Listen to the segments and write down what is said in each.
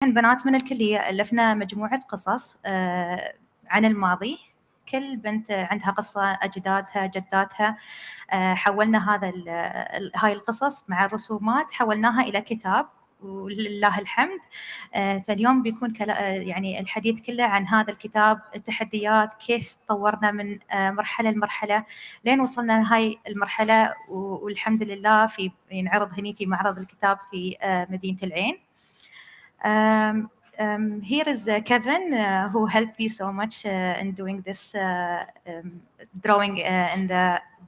بنات من الكلية ألفنا مجموعة قصص عن الماضي. كل بنت عندها قصة، أجدادها، جداتها. حولنا هاي القصص مع الرسومات، حولناها إلى كتاب ولله الحمد. فاليوم بيكون يعني الحديث كله عن هذا الكتاب، التحديات، كيف تطورنا من مرحلة لمرحلة لين وصلنا لهاي المرحلة، والحمد لله ينعرض هني في معرض الكتاب في مدينة العين. Here is Kevin, who helped me so much in doing this drawing in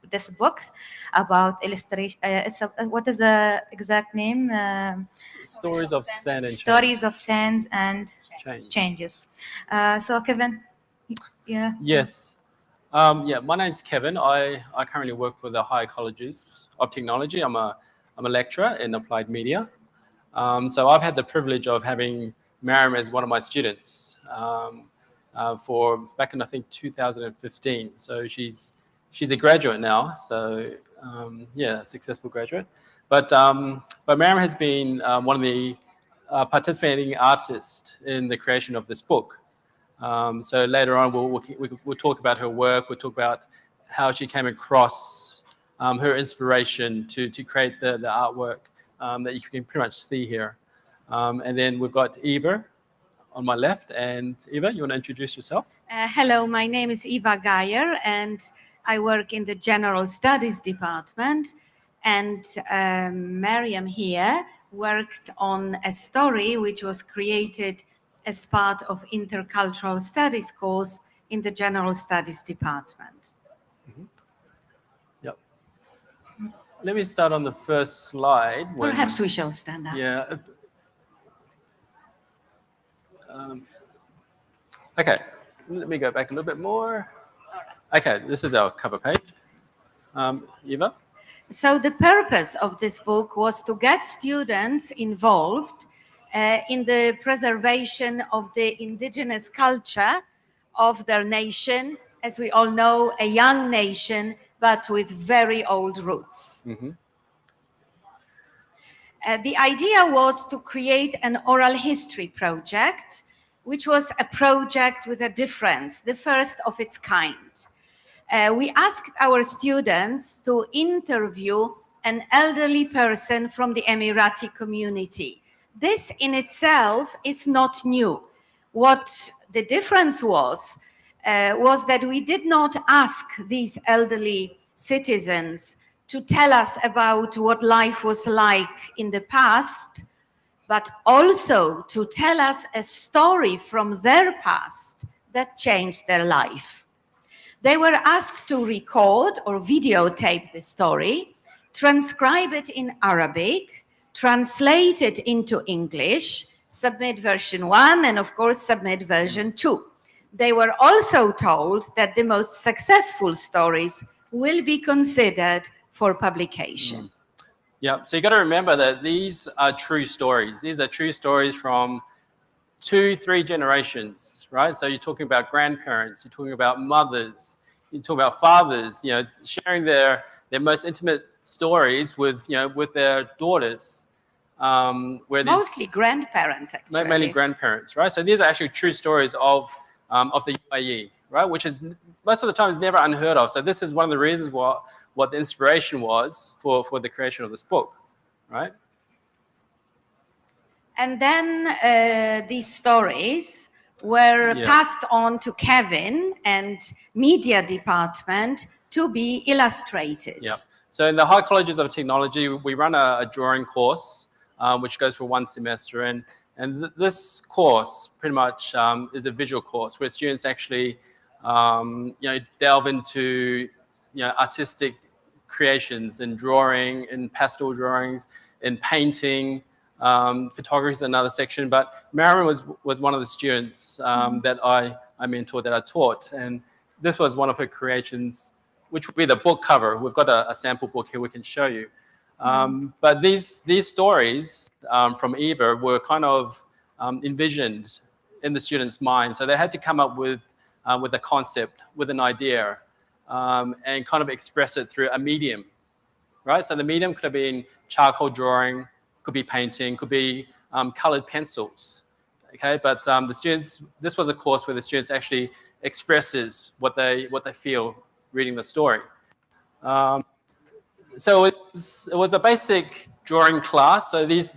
this book about illustration. What is the exact name? Stories of Sand and Stories of Sands and Changes. So Kevin, yeah. Yes. My name's Kevin. I currently work for the Higher Colleges of Technology. I'm a lecturer in applied media. So I've had the privilege of having Mariam as one of my students for back in, I think, 2015. So she's a graduate now. So a successful graduate. But Mariam has been one of the participating artists in the creation of this book. So later on, we'll talk about her work. We'll talk about how she came across her inspiration to create the artwork that you can pretty much see here. And then we've got Eva on my left. And Eva, you want to introduce yourself? Hello, my name is Eva Geyer, and I work in the General Studies Department. And Mariam here worked on a story which was created as part of Intercultural Studies course in the General Studies Department. Mm-hmm. Yep. Let me start on the first slide. Perhaps we shall stand up. Yeah. Okay, let me go back a little bit more. Okay, this is our cover page. Eva? So the purpose of this book was to get students involved in the preservation of the indigenous culture of their nation. As we all know, a young nation, but with very old roots. Mm-hmm. The idea was to create an oral history project, which was a project with a difference, the first of its kind. We asked our students to interview an elderly person from the Emirati community. This in itself is not new. What the difference was that we did not ask these elderly citizens to tell us about what life was like in the past, but also to tell us a story from their past that changed their life. They were asked to record or videotape the story, transcribe it in Arabic, translate it into English, submit version 1, and of course submit version 2. They were also told that the most successful stories will be considered for publication. Yeah, so you got to remember that these are true stories. These are true stories from 2-3 generations, right? So you're talking about grandparents, you're talking about mothers, you're talking about fathers, sharing their most intimate stories with their daughters. Mostly grandparents, actually. Mainly grandparents, right? So these are actually true stories of the UAE, right? Which is most of the time is never unheard of. So this is one of the reasons what the inspiration was for the creation of this book, right? And then these stories were passed on to Kevin and media department to be illustrated. Yeah. So in the High Colleges of Technology, we run a drawing course, which goes for 1 semester. And this course pretty much is a visual course where students actually, delve into, artistic creations in drawing, in pastel drawings, in painting. Photography is another section, but Mariam was one of the students that I mentored, that I taught, and this was one of her creations, which would be the book cover. We've got a sample book here we can show you. But these stories from Eva were kind of envisioned in the students' mind, so they had to come up with a concept, with an idea, and kind of express it through a medium, right? So the medium could have been charcoal drawing, could be painting, could be colored pencils. Okay, but the students, this was a course where the students actually expresses what they feel reading the story. So it was a basic drawing class. So these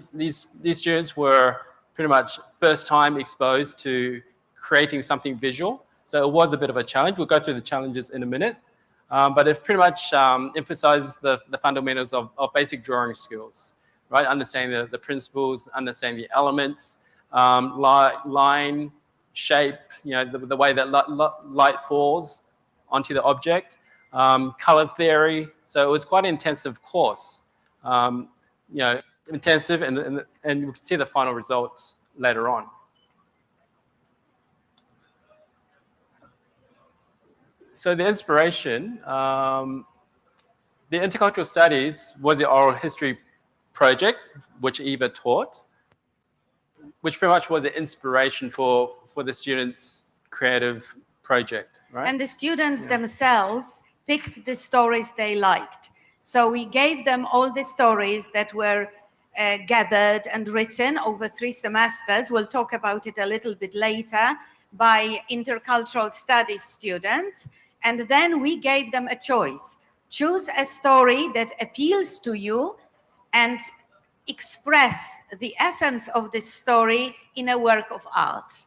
students were pretty much first time exposed to creating something visual. So it was a bit of a challenge. We'll go through the challenges in a minute. But it pretty much emphasizes the fundamentals of basic drawing skills, right? Understanding the principles, understanding the elements, line, shape, the way that light falls onto the object, color theory. So it was quite an intensive course, intensive, and we can see the final results later on. So the inspiration, the intercultural studies was the oral history project, which Eva taught, which pretty much was the inspiration for the students' creative project, right? And the students themselves picked the stories they liked. So we gave them all the stories that were gathered and written over 3 semesters. We'll talk about it a little bit later, by intercultural studies students. And then we gave them a choice. Choose a story that appeals to you and express the essence of this story in a work of art.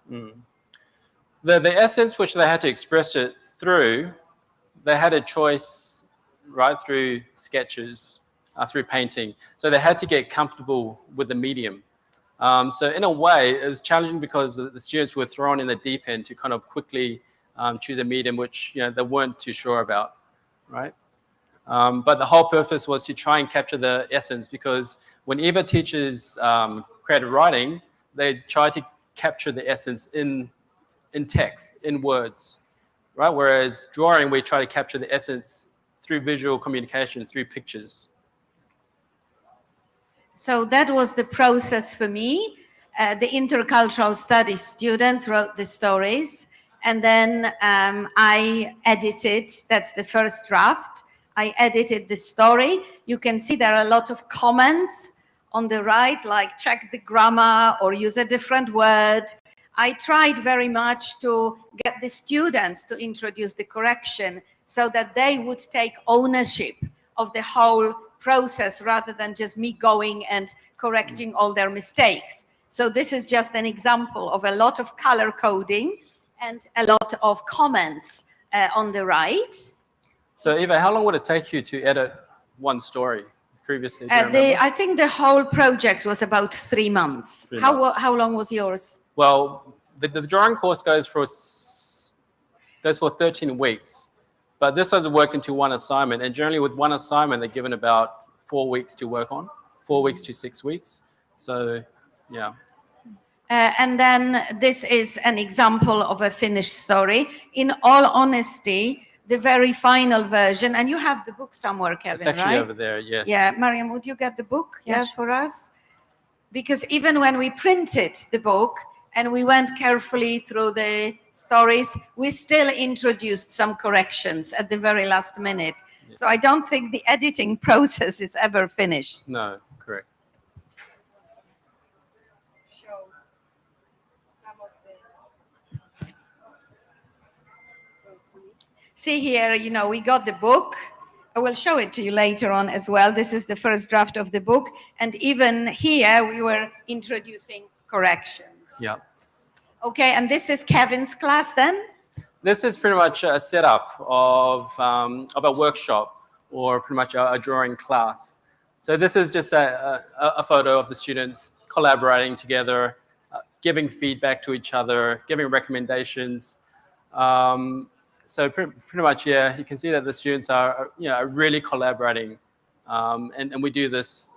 The essence which they had to express it through, they had a choice right through sketches, through painting. So they had to get comfortable with the medium. So in a way, it was challenging because the students were thrown in the deep end to kind of quickly choose a medium which they weren't too sure about, right? But the whole purpose was to try and capture the essence, because when Eva teaches creative writing, they try to capture the essence in text, in words, right? Whereas drawing, we try to capture the essence through visual communication, through pictures. So that was the process for me. The intercultural studies students wrote the stories, and then I edited, that's the first draft. I edited the story. You can see there are a lot of comments on the right, like check the grammar or use a different word. I tried very much to get the students to introduce the correction so that they would take ownership of the whole process rather than just me going and correcting all their mistakes. So this is just an example of a lot of color coding and a lot of comments on the right. So Eva, how long would it take you to edit one story previously? I think the whole project was about 3 months. How long was yours? Well, the drawing course goes for 13 weeks. But this was worked into one assignment, and generally with one assignment, they're given about 4 weeks to work on, 4 weeks to 6 weeks. So, yeah. And then this is an example of a finished story. In all honesty, the very final version, and you have the book somewhere, Kevin, right? It's actually over there, yes. Yeah, Mariam, would you get the book for us? Because even when we printed the book and we went carefully through the stories, we still introduced some corrections at the very last minute. Yes. So I don't think the editing process is ever finished. No, correct. Show some of the... See here, we got the book. I will show it to you later on as well. This is the first draft of the book. And even here, we were introducing corrections. Yeah. Okay, and this is Kevin's class then? This is pretty much a setup of a workshop, or pretty much a drawing class. So this is just a photo of the students collaborating together, giving feedback to each other, giving recommendations. So pretty much, yeah, you can see that the students are really collaborating, and we do this,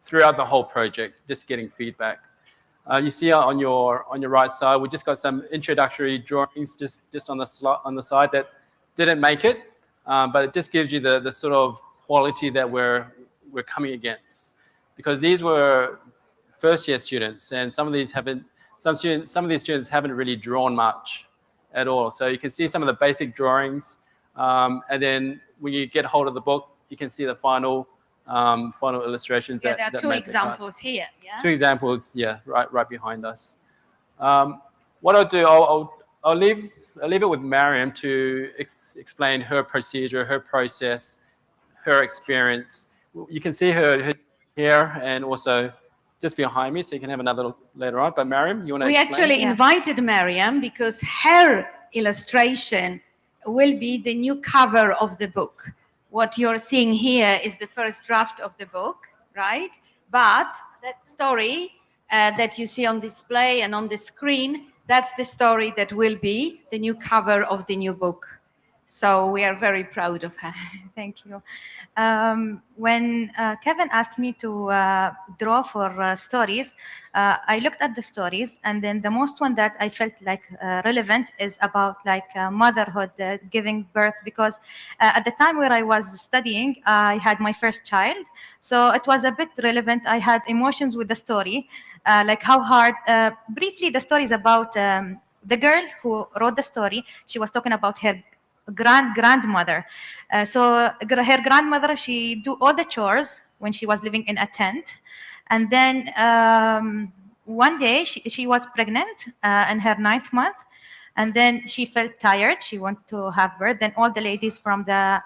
throughout the whole project, just getting feedback. You see on your right side, we just got some introductory drawings just on the side that didn't make it, but it just gives you the sort of quality that we're coming against, because these were first year students, and some of these students haven't really drawn much at all. So you can see some of the basic drawings, and then when you get hold of the book, you can see the final illustrations. Yeah, there are 2 examples here. Yeah. 2 examples, yeah, right behind us. What I'll do, I'll leave it with Mariam to explain her procedure, her process, her experience. You can see her here and also just behind me, so you can have another look later on. But Mariam, you want to explain? We actually invited Mariam because her illustration will be the new cover of the book. What you're seeing here is the first draft of the book, right? But that story that you see on display and on the screen, that's the story that will be the new cover of the new book. So we are very proud of her. Thank you. When Kevin asked me to draw for stories, I looked at the stories, and then the most one that I felt like relevant is about like motherhood, giving birth, because at the time where I was studying, I had my first child, so it was a bit relevant. I had emotions with the story, like how hard. Briefly, the story is about the girl who wrote the story. She was talking about her grandmother. So her grandmother, she do all the chores when she was living in a tent, and then one day she was pregnant in her 9th month, and then she felt tired. She wanted to have birth. Then all the ladies from the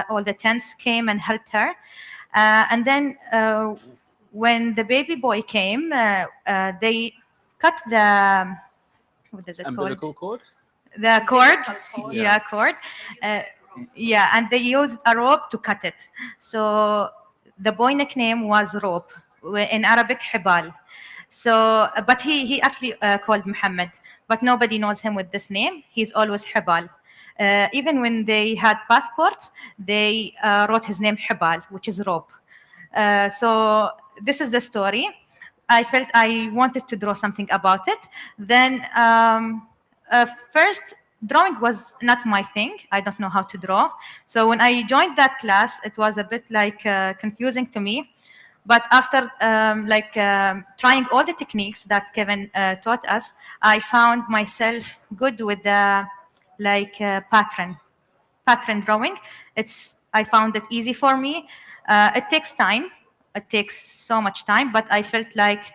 all the tents came and helped her, and then when the baby boy came, they cut the what is it umbilical called? cord? The cord, Yeah. cord. And they used a rope to cut it. So the boy nickname was Rope, in Arabic Hibal. So, but he actually called Muhammad, but nobody knows him with this name. He's always Hibal. Even when they had passports, they wrote his name Hibal, which is rope. So this is the story. I felt I wanted to draw something about it. Then first, drawing was not my thing. I don't know how to draw. So when I joined that class, it was a bit like confusing to me. But after trying all the techniques that Kevin taught us, I found myself good with the pattern drawing. I found it easy for me. It takes time. It takes so much time, but I felt like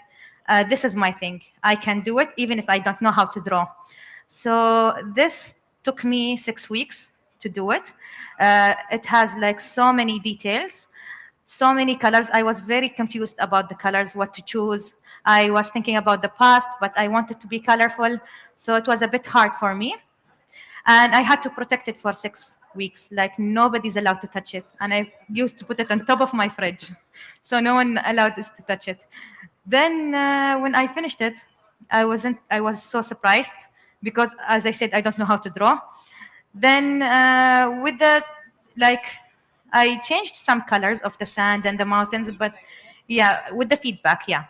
this is my thing. I can do it even if I don't know how to draw. So this took me 6 weeks to do it. It has like so many details, so many colors. I was very confused about the colors, what to choose. I was thinking about the past, but I wanted to be colorful. So it was a bit hard for me. And I had to protect it for 6 weeks. Like nobody's allowed to touch it. And I used to put it on top of my fridge. So no one allowed us to touch it. Then when I finished it, I was so surprised because, as I said, I don't know how to draw. Then I changed some colors of the sand and the mountains, but yeah, with the feedback, yeah.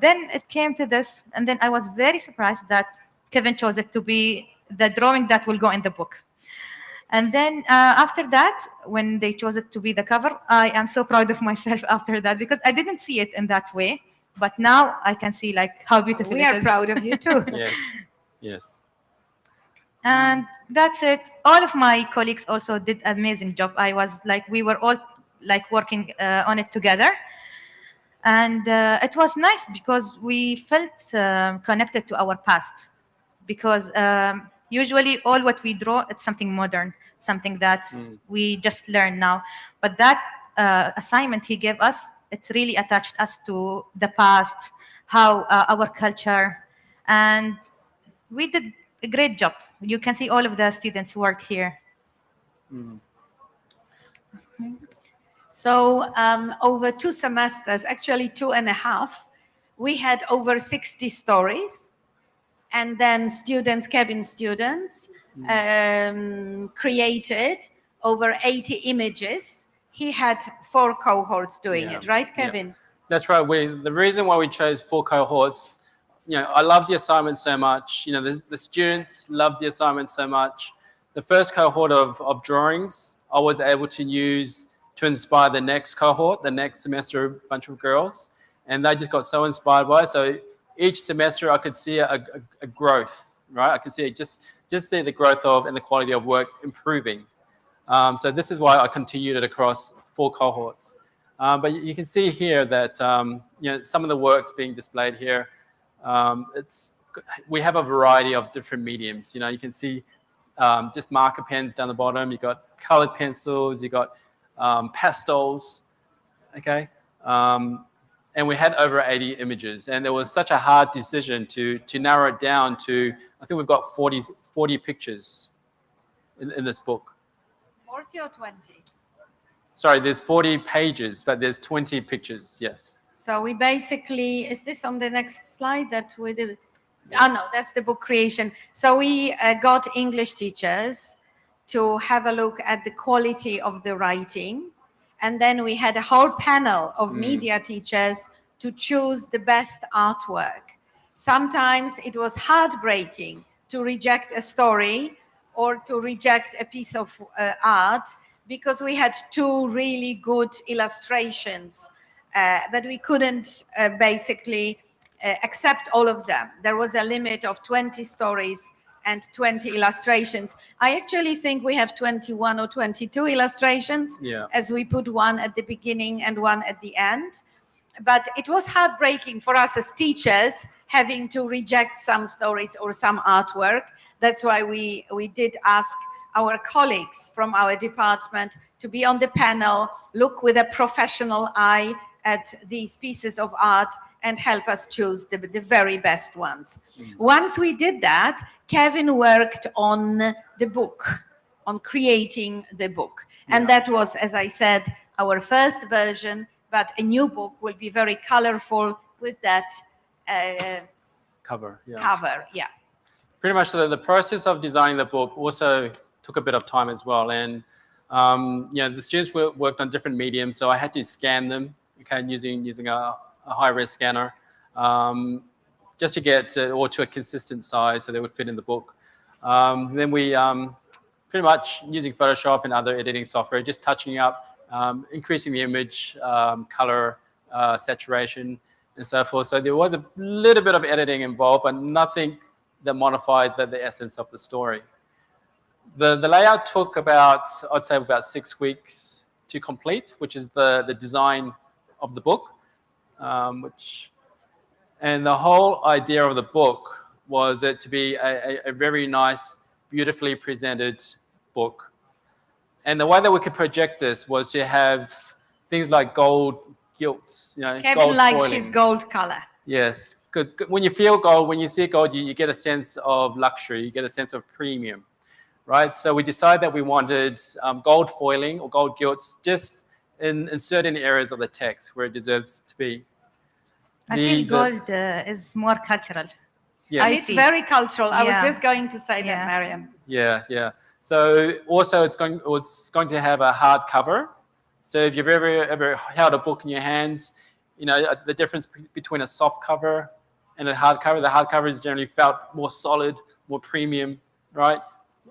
Then it came to this, and then I was very surprised that Kevin chose it to be the drawing that will go in the book. And then after that, when they chose it to be the cover, I am so proud of myself after that because I didn't see it in that way. But now I can see like how beautiful it is. We are proud of you too. Yes, yes. And that's it. All of my colleagues also did an amazing job. We were all like working on it together. And it was nice because we felt connected to our past. Because usually all what we draw, it's something modern, something that we just learn now. But that assignment he gave us, it really attached us to the past, how our culture, and we did a great job. You can see all of the students work here. So over 2 semesters, actually 2.5, we had over 60 stories. And then Kevin students, created over 80 images. He had 4 cohorts doing it, right, Kevin? Yeah. That's right. The reason why we chose 4 cohorts, I love the assignment so much. The students love the assignment so much. The first cohort of drawings, I was able to use to inspire the next cohort, the next semester, a bunch of girls. And they just got so inspired by it. So each semester I could see a growth, right? I could see just see the growth of and the quality of work improving. So this is why I continued it across 4 cohorts. But you can see here that some of the works being displayed here, we have a variety of different mediums. You can see just marker pens down the bottom. You've got colored pencils. You've got pastels. Okay. And we had over 80 images, and there was such a hard decision to narrow it down to, I think we've got 40 pictures in this book. 40 or 20? Sorry, there's 40 pages, but there's 20 pictures, yes. So we basically, is this on the next slide that we did? Yes. Oh no, that's the book creation. So we got English teachers to have a look at the quality of the writing. And then we had a whole panel of media teachers to choose the best artwork. Sometimes it was heartbreaking to reject a story or to reject a piece of art because we had two really good illustrations, but we couldn't basically accept all of them. There was a limit of 20 stories and 20 illustrations. I actually think we have 21 or 22 illustrations, as we put one at the beginning and one at the end. But it was heartbreaking for us as teachers having to reject some stories or some artwork. That's why we did ask our colleagues from our department to be on the panel, look with a professional eye at these pieces of art and help us choose the very best ones. Once we did that, Kevin worked on the book, on creating the book. And that was, as I said, our first version, but a new book will be very colorful with that cover. Pretty much the process of designing the book also took a bit of time as well. And the students worked on different mediums, so I had to scan them, using a high-res scanner, just to get to a consistent size so they would fit in the book. Then we pretty much using Photoshop and other editing software, just touching up, increasing the image, color, saturation, and so forth. So there was a little bit of editing involved, but nothing that modified the essence of the story. The layout took I'd say about 6 weeks to complete, which is the design of the book. And the whole idea of the book was it to be a very nice, beautifully presented book. And the way that we could project this was to have things like gold gilts, Kevin gold likes foiling. his gold color. Yes, because when you feel gold, when you see gold, you get a sense of luxury, you get a sense of premium, right? So we decided that we wanted gold foiling or gold gilts just in certain areas of the text where it deserves to be. I feel gold is more cultural. Yes. It's very cultural. I was just going to say that, Mariam. Yeah. So also it's going to have a hard cover. So if you've ever held a book in your hands, the difference between a soft cover and a hard cover. The hard cover is generally felt more solid, more premium, right?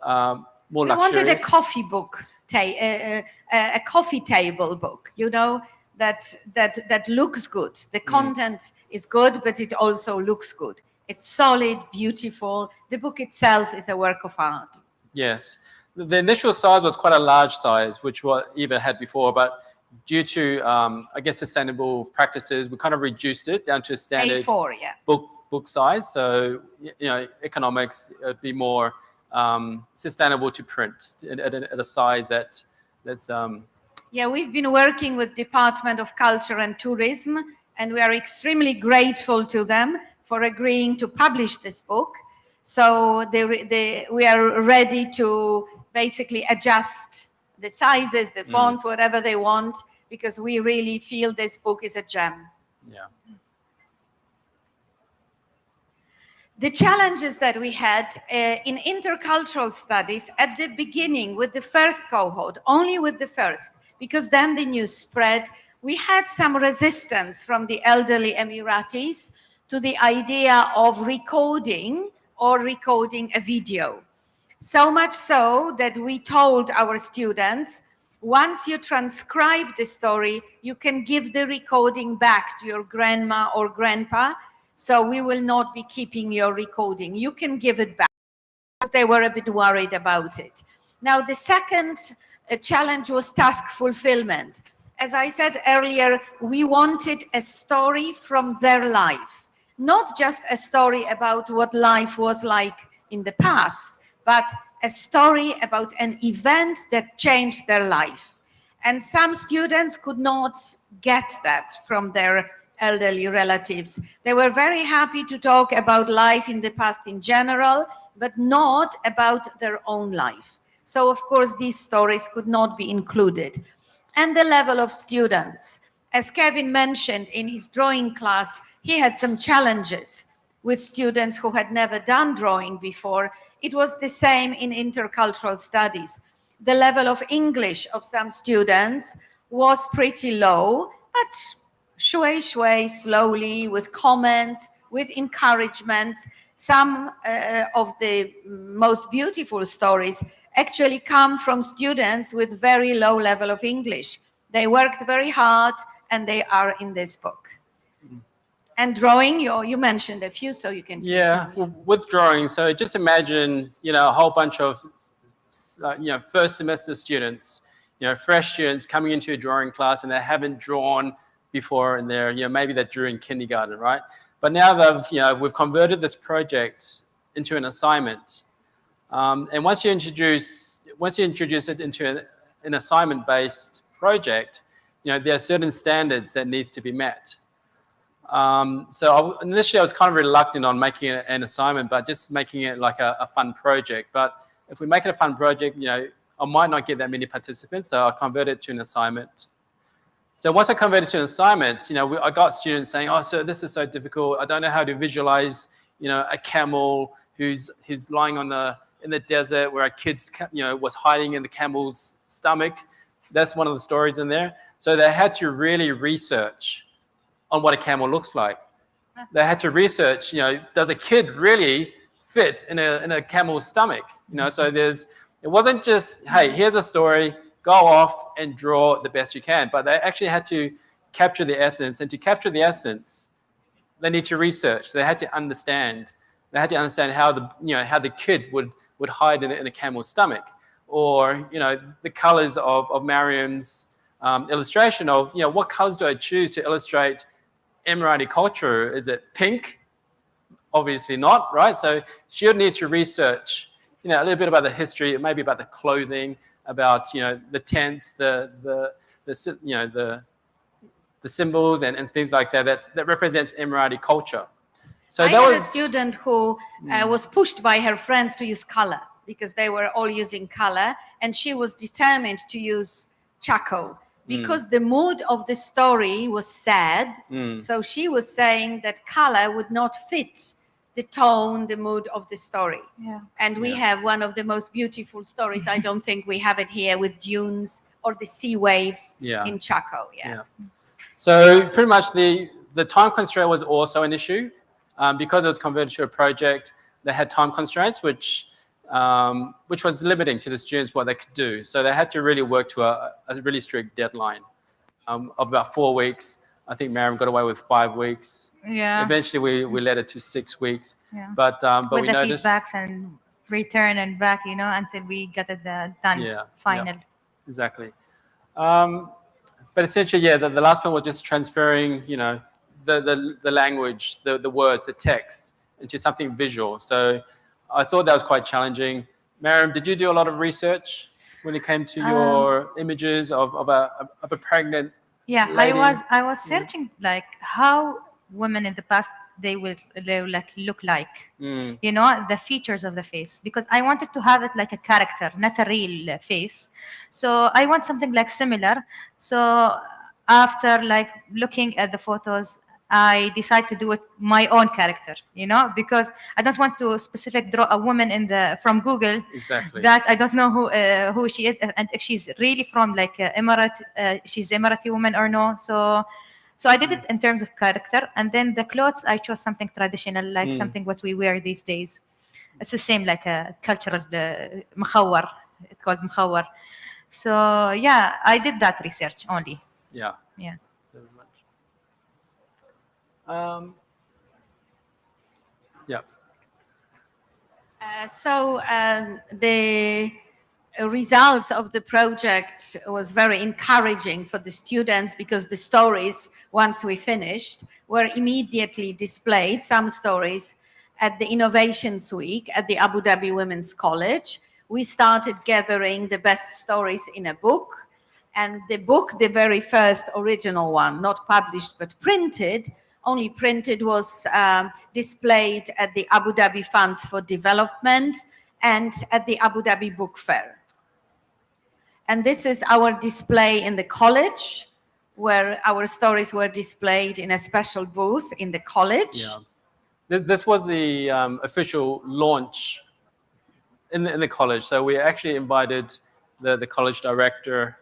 More luxurious. I wanted a coffee book, a coffee table book, that looks good. The content is good, but it also looks good. It's solid, beautiful. The book itself is a work of art. Yes. The initial size was quite a large size, which what Eva had before, but due to, I guess, sustainable practices, we kind of reduced it down to a standard A4, book size. So, economics, it'd be more sustainable to print at a size that's... we've been working with Department of Culture and Tourism, and we are extremely grateful to them for agreeing to publish this book. So we are ready to basically adjust the sizes, the fonts, whatever they want, because we really feel this book is a gem. Yeah. The challenges that we had in intercultural studies at the beginning with the first cohort, only with the first, because then the news spread, we had some resistance from the elderly Emiratis to the idea of recording a video. So much so that we told our students, once you transcribe the story, you can give the recording back to your grandma or grandpa, so we will not be keeping your recording. You can give it back, because they were a bit worried about it. Now, the second challenge was task fulfillment. As I said earlier, we wanted a story from their life. not just a story about what life was like in the past, but a story about an event that changed their life. And some students could not get that from their elderly relatives. They were very happy to talk about life in the past in general, but not about their own life. So, of course, these stories could not be included. And the level of students. As Kevin mentioned in his drawing class, he had some challenges with students who had never done drawing before. It was the same in intercultural studies. The level of English of some students was pretty low, but shui, slowly, with comments, with encouragements. Some of the most beautiful stories actually come from students with very low level of English. They worked very hard, and they are in this book. And drawing, you mentioned a few, so you can. Yeah, well, with drawing, so just imagine, a whole bunch of, first semester students, fresh students coming into a drawing class, and they haven't drawn before, and they're, maybe they drew in kindergarten, right? But now we've converted this project into an assignment, and once you introduce it into an assignment-based project, there are certain standards that needs to be met. So initially I was kind of reluctant on making it an assignment, but just making it like a fun project. But if we make it a fun project, I might not get that many participants, so I converted it to an assignment. So once I converted it to an assignment, I got students saying, "Oh, sir, this is so difficult. I don't know how to visualize, a camel who's lying in the desert where a kid, was hiding in the camel's stomach." That's one of the stories in there. So they had to really research on what a camel looks like. They had to research, does a kid really fit in a camel's stomach? So it wasn't just, hey, here's a story, go off and draw the best you can. But they actually had to capture the essence. And to capture the essence, they need to research. They had to understand. They had to understand how the kid would hide in a camel's stomach. Or, the colors of Mariam's illustration of, what colors do I choose to illustrate Emirati culture? Is it pink? Obviously not, right? So she would need to research, a little bit about the history, maybe about the clothing, about, the tents, the symbols and things like that represents Emirati culture. So I had a student who was pushed by her friends to use color because they were all using color, and she was determined to use charcoal. Because the mood of the story was sad, so she was saying that color would not fit the tone, the mood of the story. Yeah. And we have one of the most beautiful stories. I don't think we have it here, with dunes or the sea waves in charcoal. Yeah. So pretty much the time constraint was also an issue, because it was converted to a project. They had time constraints, which was limiting to the students what they could do. So they had to really work to a really strict deadline of about 4 weeks. I think Mariam got away with 5 weeks. Yeah. Eventually, we led it to 6 weeks. Yeah. But with we the noticed feedbacks and return and back, until we get it done final. Yeah, exactly. But essentially, the last point was just transferring, the language, the words, the text into something visual. So I thought that was quite challenging. Mariam, did you do a lot of research when it came to your images of a pregnant lady? I was searching like how women in the past they will like look like, the features of the face, because I wanted to have it like a character, not a real face. So I want something like similar. So after like looking at the photos, I decide to do it my own character, because I don't want to specific draw a woman from Google. Exactly. That I don't know who she is, and if she's really from like she's Emirati woman or no. So I did it in terms of character, and then the clothes I chose something traditional, like something what we wear these days. It's the same like a cultural مخور. It's called مخور. So I did that research only. Yeah. Yeah. So the results of the project was very encouraging for the students, because the stories, once we finished, were immediately displayed, some stories, at the Innovations Week at the Abu Dhabi Women's College. We started gathering the best stories in a book, and the book, the very first original one, not published but printed, only printed, was displayed at the Abu Dhabi Funds for Development and at the Abu Dhabi Book Fair. And this is our display in the college, where our stories were displayed in a special booth in the college. Yeah. This was the official launch in the college. So we actually invited the college director.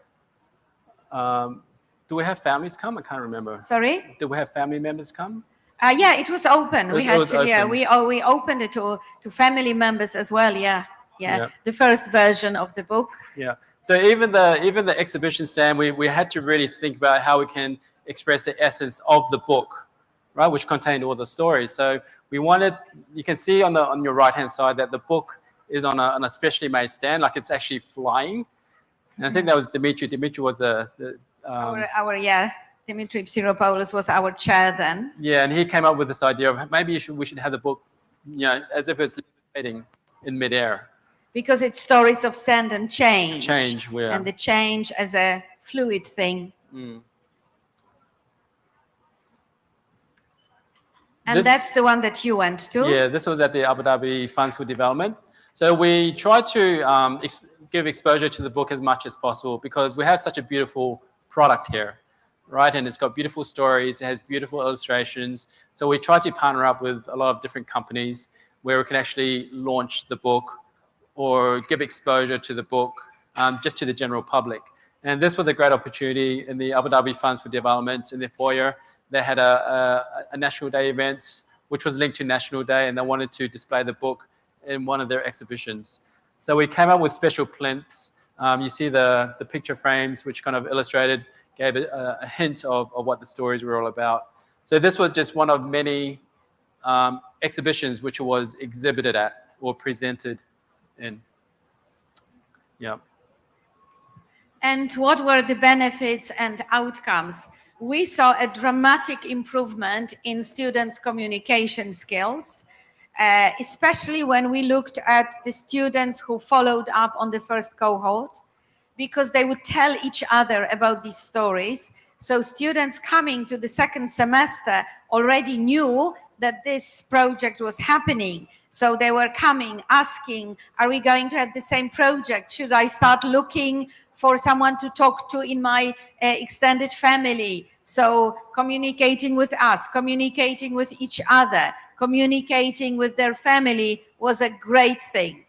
Do we have families come? I can't remember. Sorry? Did we have family members come? Yeah, it was open. Yeah, we opened it to family members as well. Yeah. The first version of the book. Yeah. So even the exhibition stand, we had to really think about how we can express the essence of the book, right, which contained all the stories. So we wanted, you can see on your right hand side that the book is on a specially made stand, like it's actually flying. And I think that was Dimitri. Dimitri was Dimitri Psiropoulos was our chair then. Yeah, and he came up with this idea of maybe we should have the book, as if it's levitating in midair. Because it's stories of sand and change. Yeah. And the change as a fluid thing. Mm. And that's the one that you went to? Yeah, this was at the Abu Dhabi Funds for Development. So we tried to give exposure to the book as much as possible, because we have such a beautiful product here, right? And it's got beautiful stories, it has beautiful illustrations. So we tried to partner up with a lot of different companies where we can actually launch the book or give exposure to the book just to the general public. And this was a great opportunity in the Abu Dhabi Funds for Development in their foyer. They had a National Day event, which was linked to National Day, and they wanted to display the book in one of their exhibitions. So we came up with special plinths. You see the picture frames, which kind of illustrated, gave a hint of what the stories were all about. So this was just one of many exhibitions which was exhibited at or presented in. Yeah. And what were the benefits and outcomes? We saw a dramatic improvement in students' communication skills, especially when we looked at the students who followed up on the first cohort, because they would tell each other about these stories. So students coming to the second semester already knew that this project was happening. So they were coming, asking, are we going to have the same project? Should I start looking for someone to talk to in my extended family? So communicating with us, communicating with each other, communicating with their family was a great thing.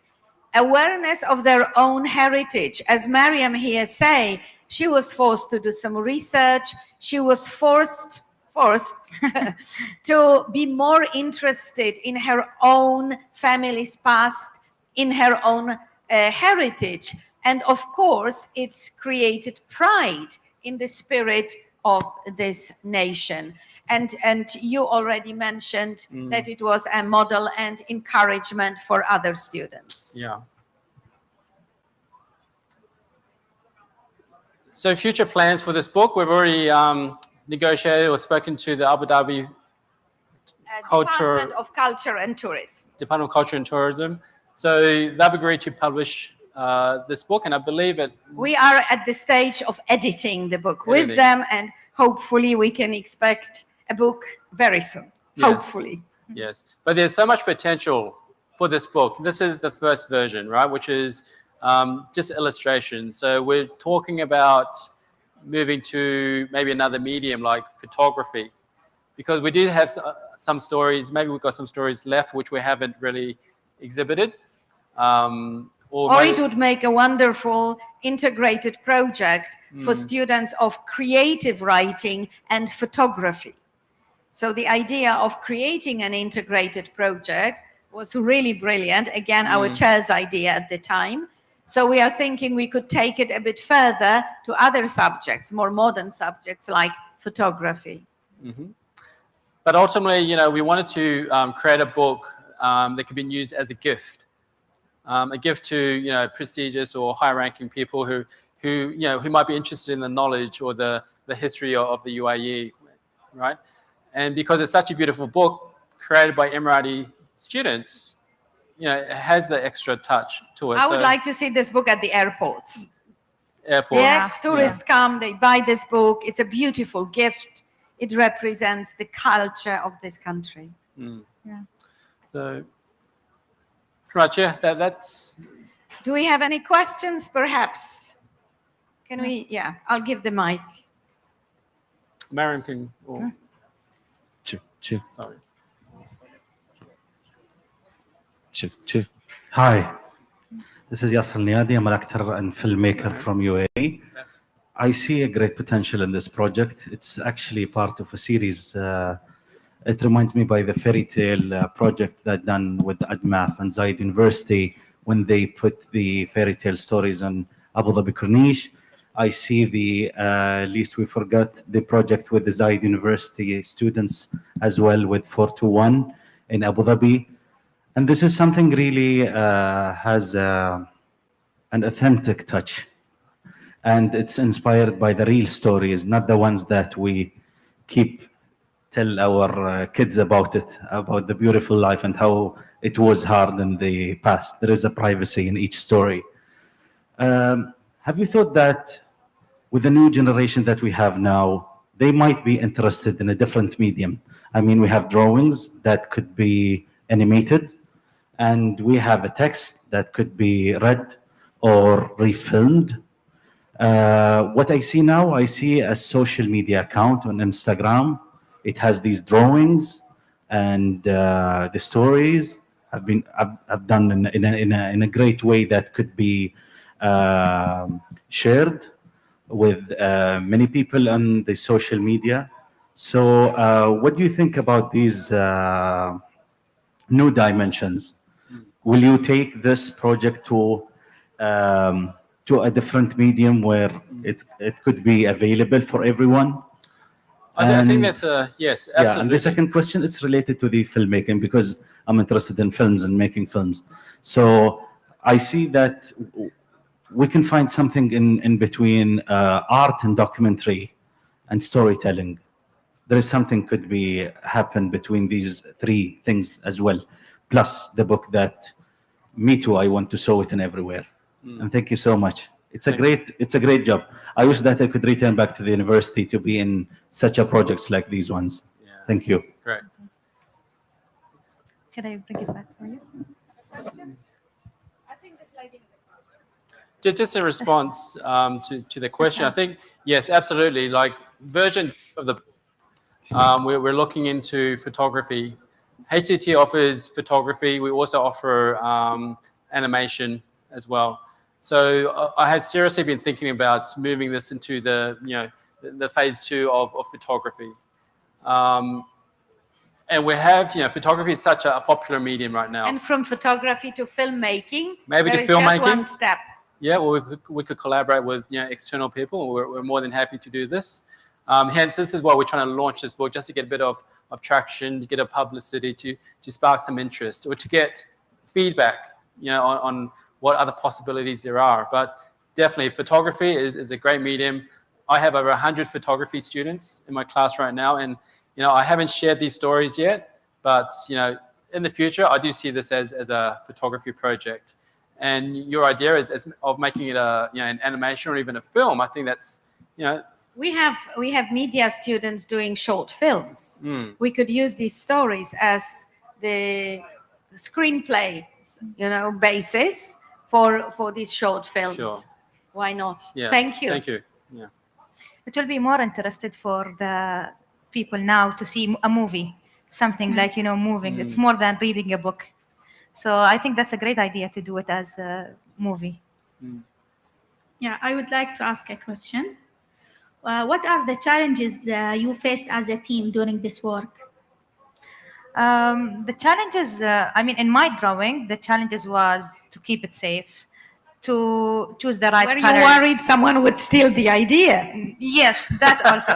Awareness of their own heritage. As Mariam here say, she was forced to do some research. She was forced to be more interested in her own family's past, in her own heritage. And of course, it created pride in the spirit of this nation. And you already mentioned that it was a model and encouragement for other students. Yeah. So future plans for this book, we've already negotiated or spoken to the Abu Dhabi Department of Culture and Tourism. Department of Culture and Tourism. So they've agreed to publish this book, and I believe it. We are at the stage of editing the book with them, and hopefully we can expect a book very soon. Yes. Hopefully. Yes, but there's so much potential for this book. This is the first version, right? Which is just illustration. So we're talking about moving to maybe another medium like photography, because we do have some stories. Maybe we've got some stories left which we haven't really exhibited. Or it would make a wonderful integrated project for students of creative writing and photography. So the idea of creating an integrated project was really brilliant. Again, our chair's idea at the time. So we are thinking we could take it a bit further to other subjects, more modern subjects like photography. Mm-hmm. But ultimately, we wanted to create a book that could be used as a gift a gift to prestigious or high-ranking people who might be interested in the knowledge or the history of the UAE, right? And because it's such a beautiful book created by Emirati students, it has the extra touch to it. I would like to see this book at the airports. Airports. Yeah, tourists come, they buy this book. It's a beautiful gift. It represents the culture of this country. Yeah. So, right, yeah, that's... Do we have any questions, perhaps? Can we? Yeah, I'll give the mic. Mariam can... Cheer. Sorry. Cheer. Hi, this is Yasser Niadi. I'm an actor and filmmaker from UAE. I see a great potential in this project. It's actually part of a series. It reminds me by the fairy tale project that done with ADMAF and Zaid University when they put the fairy tale stories on Abu Dhabi Corniche. I see the Least We Forgot, the project with the Zaid University students as well with 421 in Abu Dhabi. And this is something really has an authentic touch. And it's inspired by the real stories, not the ones that we tell our kids about the beautiful life and how it was hard in the past. There is a privacy in each story. Have you thought that with the new generation that we have now, they might be interested in a different medium? I mean, we have drawings that could be animated, and we have a text that could be read or refilmed. What I see now, I see a social media account on Instagram. It has these drawings, and the stories have done in a great way that could be shared with many people on the social media. So what do you think about these new dimensions? Will you take this project to a different medium where it could be available for everyone? I think that's yes, absolutely. Yeah, and the second question is related to the filmmaking, because I'm interested in films and making films. So I see that we can find something in between art and documentary and storytelling. There is something could be happen between these three things as well. Plus the book that me too, I want to show it in everywhere. And thank you so much. It's a great job. I wish that I could return back to the university to be in such a projects like these ones. Yeah. Thank you. Great. Should I bring it back for you? I think this lady is Just a response to the question. I think, yes, absolutely. Like version of the, we're looking into photography. HCT offers photography. We also offer animation as well. So I had seriously been thinking about moving this into the phase 2 of photography. And we have, photography is such a popular medium right now. And from photography to filmmaking, maybe there to is filmmaking. just one step. Yeah, well, we could collaborate with external people. We're more than happy to do this. Hence, this is why we're trying to launch this book, just to get a bit of traction, to get a publicity, to spark some interest, or to get feedback, on what other possibilities there are. But definitely, photography is a great medium. I have over 100 photography students in my class right now, and I haven't shared these stories yet, but in the future, I do see this as a photography project. And your idea is of making it an animation or even a film. I think that's We have media students doing short films. We could use these stories as the screenplay, basis for these short films. Sure. Why not? Yeah. Thank you. Thank you. Yeah. It will be more interested for the people now to see a movie, something like moving. It's more than reading a book. So I think that's a great idea to do it as a movie. Yeah, I would like to ask a question. What are the challenges you faced as a team during this work? The challenges, in my drawing, the challenges was to keep it safe, to choose the right Were colors. you worried someone would steal the idea? Yes, that also.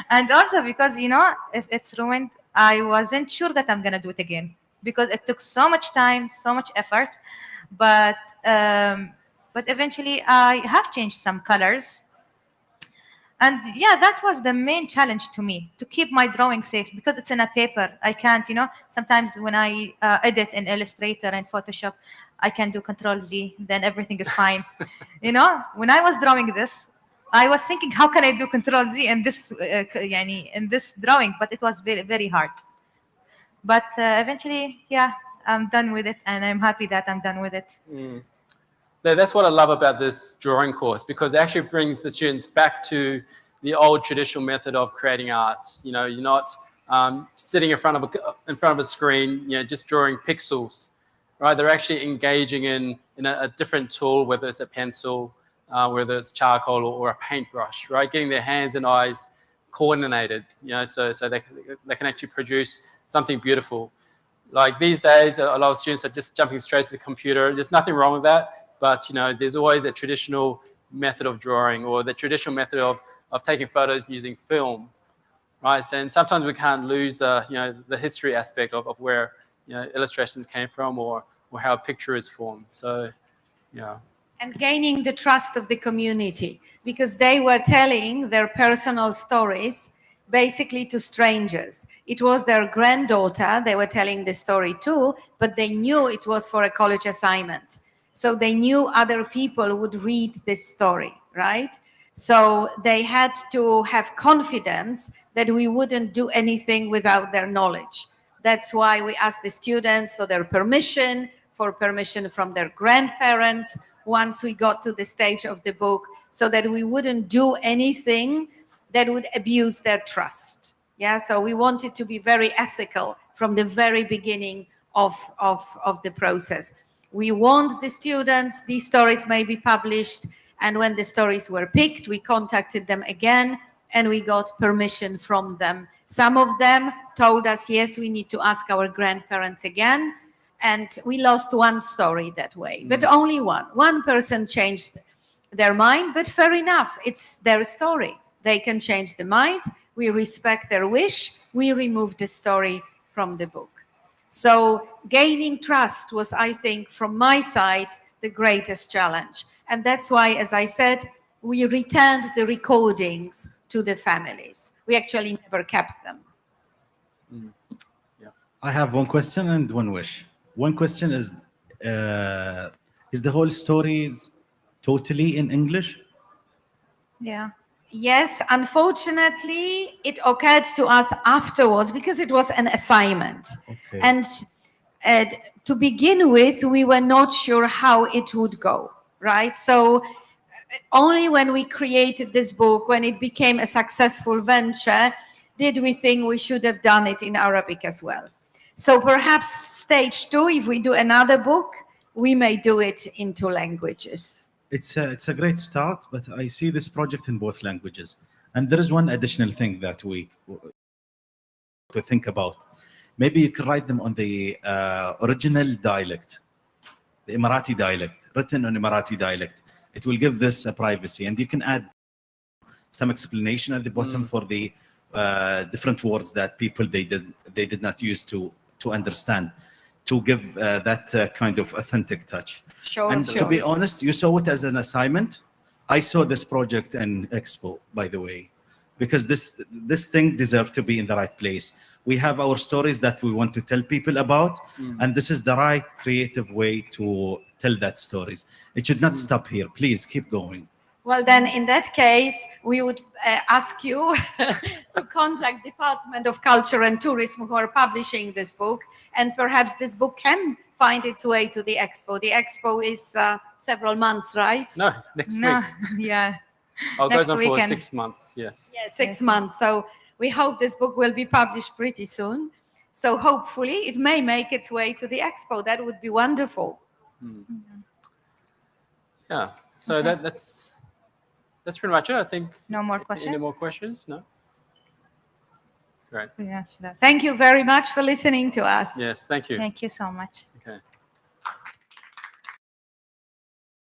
And also because, if it's ruined, I wasn't sure that I'm going to do it again, because it took so much time, so much effort. But eventually I have changed some colors. And yeah, that was the main challenge to me, to keep my drawing safe, because it's in a paper. I can't, sometimes when I edit in Illustrator and Photoshop, I can do Control-Z, then everything is fine. When I was drawing this, I was thinking, how can I do Control-Z in this, in this drawing? But it was very, very hard. But eventually, yeah, I'm done with it, and I'm happy that I'm done with it. That's what I love about this drawing course, because it actually brings the students back to the old traditional method of creating art. You're not sitting in front of a screen, just drawing pixels, right? They're actually engaging in a different tool, whether it's a pencil, whether it's charcoal or a paintbrush, right? Getting their hands and eyes coordinated, so they can actually produce something beautiful. Like these days, a lot of students are just jumping straight to the computer. There's nothing wrong with that. But there's always a traditional method of drawing, or the traditional method of taking photos using film, right? And sometimes we can't lose the history aspect of where illustrations came from, or how a picture is formed. So yeah. And gaining the trust of the community, because they were telling their personal stories basically to strangers. It was their granddaughter they were telling the story to, but they knew it was for a college assignment. So they knew other people would read this story, right? So they had to have confidence that we wouldn't do anything without their knowledge. That's why we asked the students for their permission, for permission from their grandparents, once we got to the stage of the book, so that we wouldn't do anything that would abuse their trust. Yeah, so we wanted to be very ethical from the very beginning of the process. We warned the students these stories may be published, and when the stories were picked, we contacted them again and we got permission from them. Some of them told us, yes, we need to ask our grandparents again, and we lost one story that way, but only one. One person changed their mind, but fair enough, it's their story. They can change the mind, we respect their wish, we remove the story from the book. So gaining trust was, I think, from my side, the greatest challenge. And that's why, as I said, we returned the recordings to the families. We actually never kept them. Yeah. I have one question and one wish. One question is the whole stories totally in English? Yeah. Yes, unfortunately, it occurred to us afterwards because it was an assignment. Okay. And to begin with, we were not sure how it would go, right? So only when we created this book, when it became a successful venture, did we think we should have done it in Arabic as well. So perhaps stage 2, if we do another book, we may do it in 2 languages. It's a great start, but I see this project in both languages. And there is one additional thing that we to think about. Maybe you could write them on the original dialect, the Emirati dialect, written on Emirati dialect. It will give this a privacy, and you can add some explanation at the bottom for the different words that people they did not use to understand, to give that kind of authentic touch. Sure, and to be honest, you saw it as an assignment. I saw this project in Expo, by the way, because this thing deserves to be in the right place. We have our stories that we want to tell people about, and this is the right creative way to tell that stories. It should not stop here. Please keep going. Well, then in that case, we would ask you to contact Department of Culture and Tourism who are publishing this book, and perhaps this book can find its way to the Expo. The Expo is several months, right? No, next week. Yeah. It goes on for 6 months, yes. Yeah, 6 months. So we hope this book will be published pretty soon. So hopefully it may make its way to the Expo. That would be wonderful. Yeah, so that's pretty much it, I think. No more questions? Any more questions? No? Great. Yes, Thank you very much for listening to us. Yes, thank you. Thank you so much.